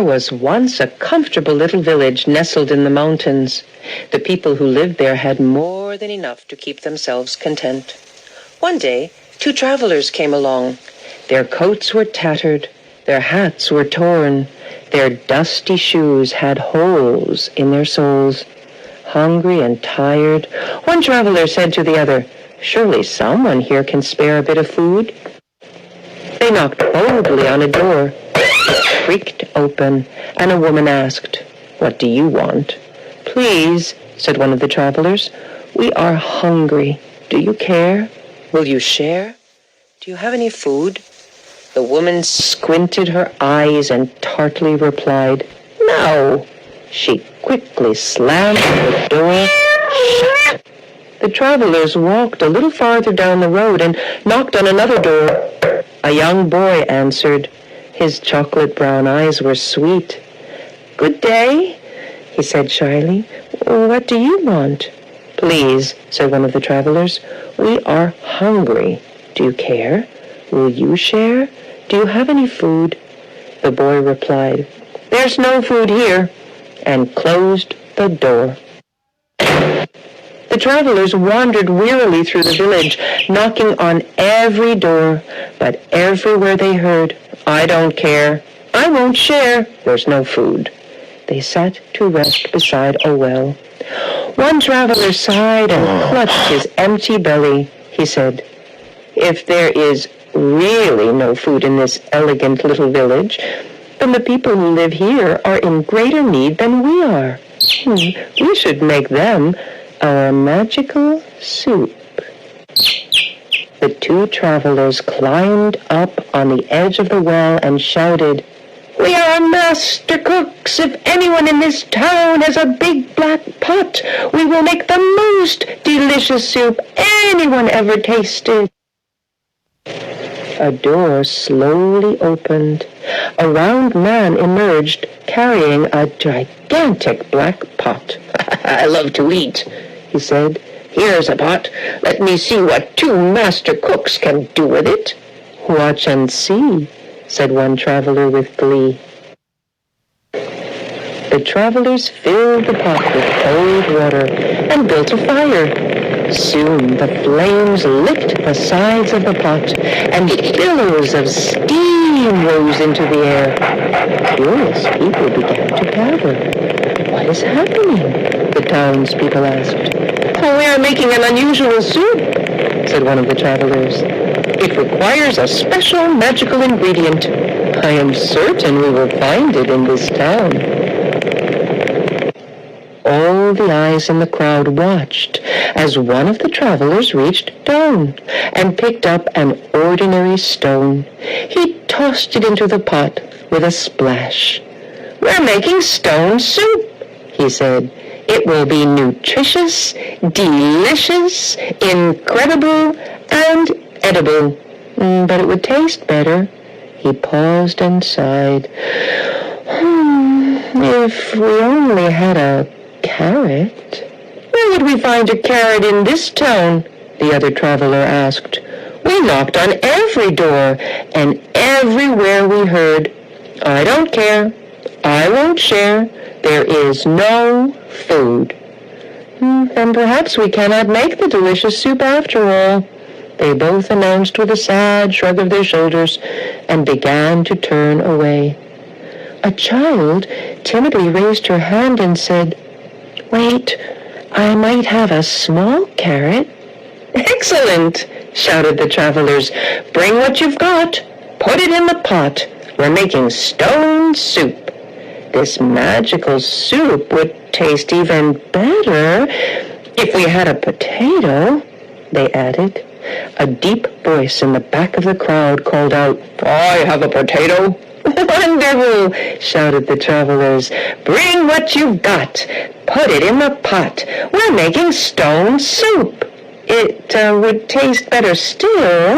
There was once a comfortable little village nestled in the mountains. The people who lived there had more than enough to keep themselves content. One day, 2 travelers came along. Their coats were tattered, their hats were torn, their dusty shoes had holes in their soles. Hungry and tired, one traveler said to the other, "Surely someone here can spare a bit of food?" They knocked boldly on a door. It creaked open, and a woman asked, "What do you want?" "Please," said one of the travelers, "we are hungry. Do you care? Will you share? Do you have any food?" The woman squinted her eyes and tartly replied, "No." She quickly slammed the door shut. The travelers walked a little farther down the road and knocked on another door. A young boy answered. His chocolate brown eyes were sweet. "Good day," he said shyly. "What do you want?" "Please," said one of the travelers, "we are hungry. Do you care? Will you share? Do you have any food?" The boy replied, "There's no food here," and closed the door. The travelers wandered wearily through the village, knocking on every door, but everywhere they heard, "I don't care. I won't share. There's no food." They sat to rest beside a well. One traveler sighed and clutched his empty belly. He said, "If there is really no food in this elegant little village, then the people who live here are in greater need than we are. We should make them our magical soup." The 2 travelers climbed up on the edge of the well and shouted, "We are master cooks. If anyone in this town has a big black pot, we will make the most delicious soup anyone ever tasted." A door slowly opened. A round man emerged, carrying a gigantic black pot. "I love to eat," he said. "Here's a pot. Let me see what 2 master cooks can do with it." "Watch and see," said one traveler with glee. The travelers filled the pot with cold water and built a fire. Soon the flames licked the sides of the pot, and billows of steam rose into the air. Curious people began to gather. "What is happening?" the townspeople asked. "Oh, we are making an unusual soup," said one of the travelers. "It requires a special magical ingredient. I am certain we will find it in this town." All the eyes in the crowd watched as one of the travelers reached down and picked up an ordinary stone. He tossed it into the pot with a splash. "We're making stone soup," he said. "It will be nutritious, delicious, incredible, and edible. But it would taste better." He paused and sighed. If we only had a carrot." "Where would we find a carrot in this town?" the other traveler asked. "We knocked on every door, and everywhere we heard, 'I don't care. I won't share. There is no food.'" "Then perhaps we cannot make the delicious soup after all," they both announced with a sad shrug of their shoulders, and began to turn away. A child timidly raised her hand and said, "Wait, I might have a small carrot." "Excellent!" shouted the travelers. "Bring what you've got. Put it in the pot. We're making stone soup. This magical soup would taste even better if we had a potato," they added. A deep voice in the back of the crowd called out, "I have a potato." "Wonderful!" shouted the travelers. "Bring what you've got. Put it in the pot. We're making stone soup. It would taste better still,"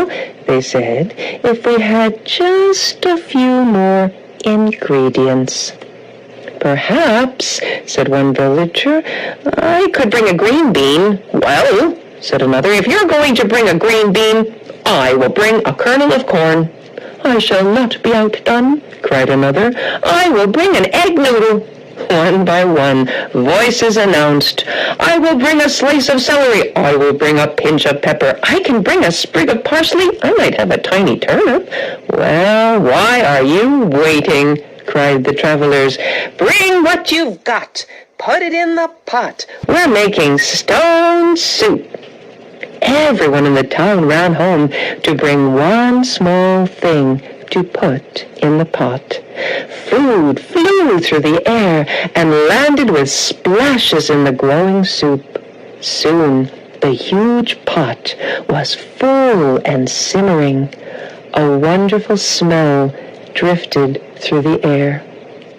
they said, "if we had just a few more ingredients." "Perhaps," said one villager, "I could bring a green bean." "Well," said another, "if you're going to bring a green bean, I will bring a kernel of corn." I shall not be outdone, cried another. I will bring an egg noodle. One by one, voices announced, I will bring a slice of celery. I will bring a pinch of pepper. I can bring a sprig of parsley. I might have a tiny turnip. Well, why are you waiting? Cried the travelers. Bring what you've got. Put it in the pot. We're making stone soup. Everyone in the town ran home to bring one small thing to put in the pot. Food flew through the air and landed with splashes in the glowing soup. Soon the huge pot was full and simmering. A wonderful smell drifted through the air.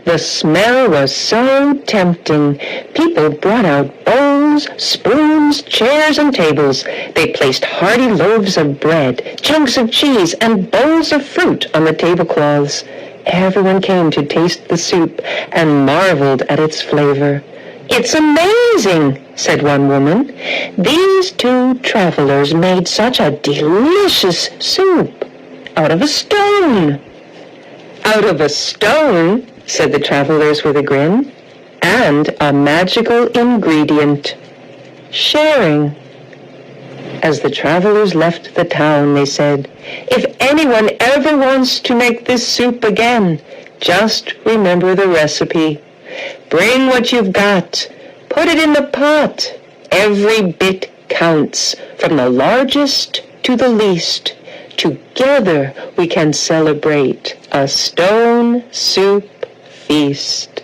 The smell was so tempting. People brought out bowls, spoons, chairs, and tables. They placed hearty loaves of bread, chunks of cheese, and bowls of fruit on the tablecloths. Everyone came to taste the soup and marveled at its flavor. It's amazing, said one woman. These two travelers made such a delicious soup out of a stone. Out of a stone, said the travelers with a grin, and a magical ingredient, sharing. As the travelers left the town, they said, if anyone ever wants to make this soup again, just remember the recipe. Bring what you've got. Put it in the pot. Every bit counts, from the largest to the least. Together we can celebrate a stone soup feast.